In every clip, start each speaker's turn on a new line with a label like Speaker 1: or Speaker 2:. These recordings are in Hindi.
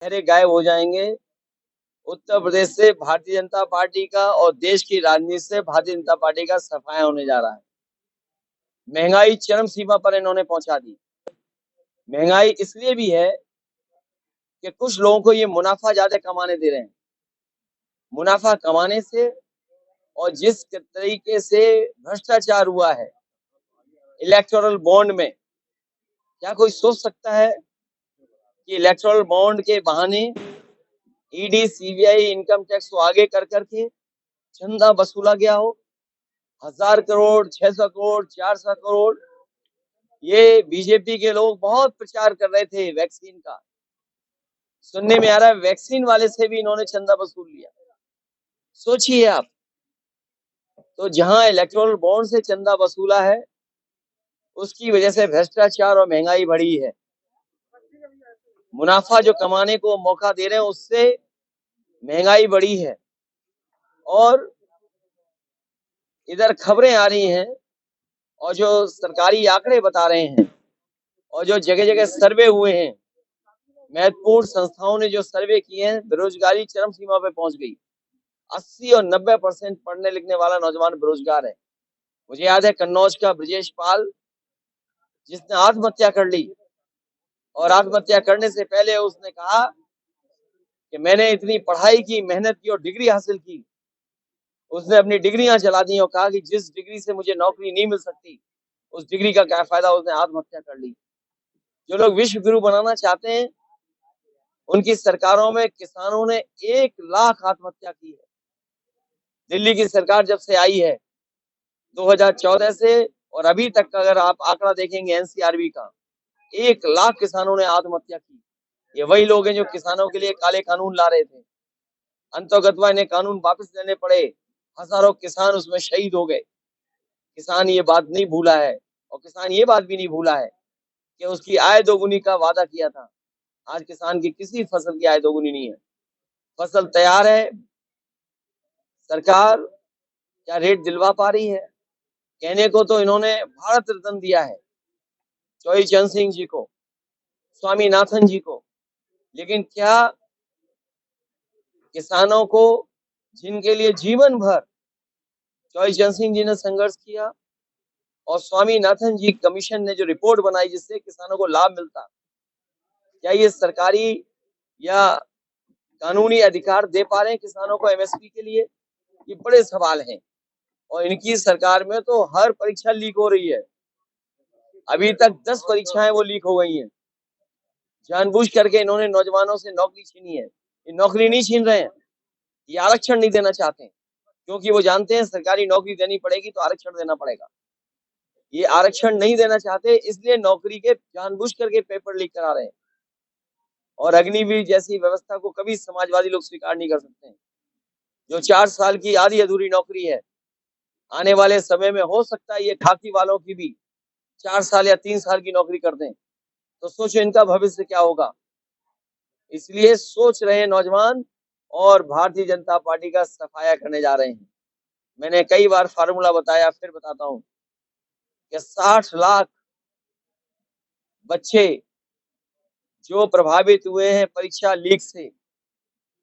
Speaker 1: चेहरे गायब हो जाएंगे। उत्तर प्रदेश से भारतीय जनता पार्टी का और देश की राजनीति से भारतीय जनता पार्टी का सफाया होने जा रहा है। महंगाई चरम सीमा पर इन्होंने पहुंचा दी। महंगाई इसलिए भी है कि कुछ लोगों को ये मुनाफा ज्यादा कमाने दे रहे हैं। मुनाफा कमाने से और जिस तरीके से भ्रष्टाचार हुआ है इलेक्टोरल बॉन्ड में, क्या कोई सोच सकता है कि इलेक्टोरल बॉन्ड के बहाने ईडी, सीबीआई, इनकम टैक्स को आगे कर करके चंदा वसूला गया हो? 1,000 करोड़, 600 करोड़, 400 करोड़। ये बीजेपी के लोग बहुत प्रचार कर रहे थे वैक्सीन का। सुनने में आ रहा है वैक्सीन वाले से भी इन्होंने चंदा वसूल लिया। सोचिए आप। तो जहां इलेक्टोरल बॉन्ड से चंदा वसूला है उसकी वजह से भ्रष्टाचार और महंगाई बढ़ी है। मुनाफा जो कमाने को मौका दे रहे हैं उससे महंगाई बढ़ी है। और इधर खबरें आ रही हैं और जो सरकारी आंकड़े बता रहे हैं और जो जगह जगह सर्वे हुए हैं, महत्वपूर्ण संस्थाओं ने जो सर्वे किए हैं, बेरोजगारी चरम सीमा पे पहुंच गई। 80 और 90% पढ़ने लिखने वाला नौजवान बेरोजगार है। मुझे याद है कन्नौज का ब्रजेश पाल, जिसने आत्महत्या कर ली और आत्महत्या करने से पहले उसने कहा कि मैंने इतनी पढ़ाई की, मेहनत की और डिग्री हासिल की। उसने अपनी डिग्रियां जला दी और कहा कि जिस डिग्री से मुझे नौकरी नहीं मिल सकती उस डिग्री का क्या फायदा। उसने आत्महत्या कर ली। जो लोग विश्व गुरु बनाना चाहते हैं उनकी सरकारों में किसानों ने 1 लाख आत्महत्या की है। दिल्ली की सरकार जब से आई है 2014 से और अभी तक का अगर आप आंकड़ा देखेंगे एनसीआरबी का, 1 लाख किसानों ने आत्महत्या की। ये वही लोग हैं जो किसानों के लिए काले कानून ला रहे थे। अंतर्गतवा इन्हें कानून वापस लेने पड़े। हजारों किसान उसमें शहीद हो गए। किसान ये बात नहीं भूला है और किसान ये बात भी नहीं भूला है कि उसकी आय दोगुनी का वादा किया था। आज किसान की किसी फसल की आय दोगुनी नहीं है। फसल तैयार है, सरकार क्या रेट दिलवा पा रही है? कहने को तो इन्होंने भारत रत्न दिया है चौधरी चरण सिंह जी को, स्वामीनाथन जी को, लेकिन क्या किसानों को जिनके लिए जीवन भर चौधरी चरण सिंह जी ने संघर्ष किया और स्वामीनाथन जी कमीशन ने जो रिपोर्ट बनाई जिससे किसानों को लाभ मिलता, क्या ये सरकारी या कानूनी अधिकार दे पा रहे हैं किसानों को एमएसपी के लिए? ये बड़े सवाल हैं। और इनकी सरकार में तो हर परीक्षा लीक हो रही है। अभी तक 10 परीक्षाएं वो लीक हो गई हैं। जानबूझ करके इन्होंने नौजवानों से नौकरी छीनी है। ये नौकरी नहीं छीन रहे हैं, ये आरक्षण नहीं देना चाहते हैं, क्योंकि वो जानते हैं सरकारी नौकरी देनी पड़ेगी तो आरक्षण देना पड़ेगा। ये आरक्षण नहीं देना चाहते, इसलिए नौकरी के जानबूझ करके पेपर लीक करा रहे हैं। और अग्निवीर जैसी व्यवस्था को कभी समाजवादी लोग स्वीकार नहीं कर सकते हैं। जो 4 साल की आधी अधूरी नौकरी है, आने वाले समय में हो सकता है ये खाकी वालों की भी 4 साल या 3 साल की नौकरी कर दें। तो सोचो इनका भविष्य क्या होगा। इसलिए सोच रहे नौजवान और भारतीय जनता पार्टी का सफाया करने जा रहे हैं। मैंने कई बार फार्मूला बताया, फिर बताता हूं कि 60 लाख बच्चे जो प्रभावित हुए हैं परीक्षा लीक से,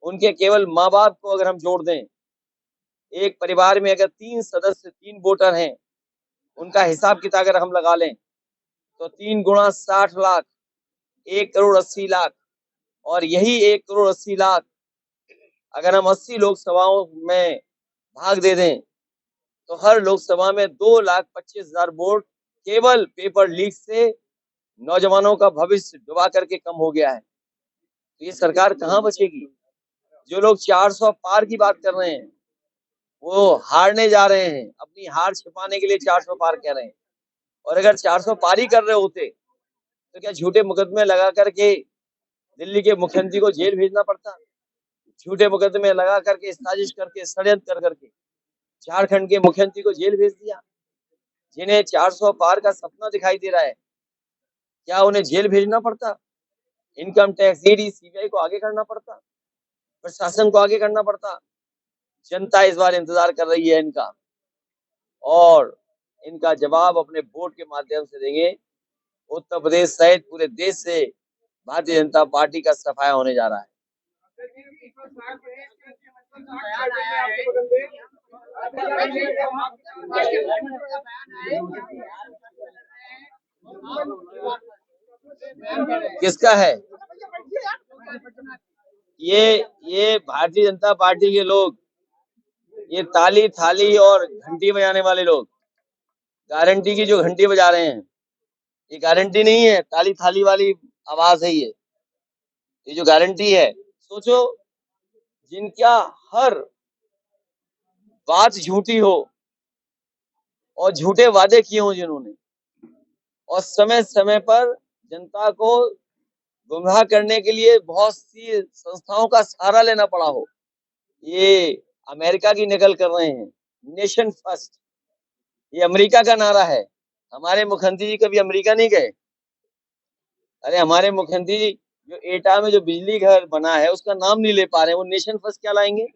Speaker 1: उनके केवल माँ बाप को अगर हम जोड़ दें, एक परिवार में अगर 3 सदस्य, 3 वोटर हैं, उनका हिसाब किताब अगर हम लगा लें तो 3 गुणा 60 लाख, 1 करोड़ 80 लाख। और यही 1 करोड़ 80 लाख अगर हम 80 लोकसभाओं में भाग दे दें तो हर लोकसभा में 2,25,000 वोट केवल पेपर लीक से नौजवानों का भविष्य डुबा करके कम हो गया है। तो ये सरकार कहां बचेगी? जो लोग 400 पार की बात कर रहे हैं वो हारने जा रहे हैं, अपनी हार छिपाने के लिए 400 पार कह रहे हैं। और अगर 400 पार ही कर रहे होते तो क्या झूठे मुकदमे लगा करके दिल्ली के मुख्यमंत्री को जेल भेजना पड़ता? झूठे मुकदमे लगा करके, साजिश करके, षड्यंत्र कर करके झारखंड के मुख्यमंत्री को जेल भेज दिया। जिन्हें 400 पार का सपना दिखाई दे रहा है, क्या उन्हें जेल भेजना पड़ता? इनकम टैक्स, ईडी, सीबीआई को आगे करना पड़ता? प्रशासन को आगे करना पड़ता? जनता इस बार इंतजार कर रही है इनका, और इनका जवाब अपने वोट के माध्यम से देंगे। उत्तर प्रदेश सहित पूरे देश से भारतीय जनता पार्टी का सफाया होने जा रहा है। किसका है? ये भारतीय जनता पार्टी के लोग, ये ताली थाली और घंटी बजाने वाले लोग, गारंटी की जो घंटी बजा रहे हैं, ये गारंटी नहीं है, ताली थाली वाली आवाज है ये जो गारंटी है। सोचो, जिनका हर बात झूठी हो और झूठे वादे किए हों जिन्होंने, और समय समय पर जनता को गुमराह करने के लिए बहुत सी संस्थाओं का सहारा लेना पड़ा हो, ये अमेरिका की नकल कर रहे हैं। नेशन फर्स्ट, ये अमेरिका का नारा है। हमारे मुख्यमंत्री जी कभी अमेरिका नहीं गए। अरे हमारे मुख्यमंत्री जी जो एटा में जो बिजली घर बना है उसका नाम नहीं ले पा रहे हैं, वो नेशन फर्स्ट क्या लाएंगे?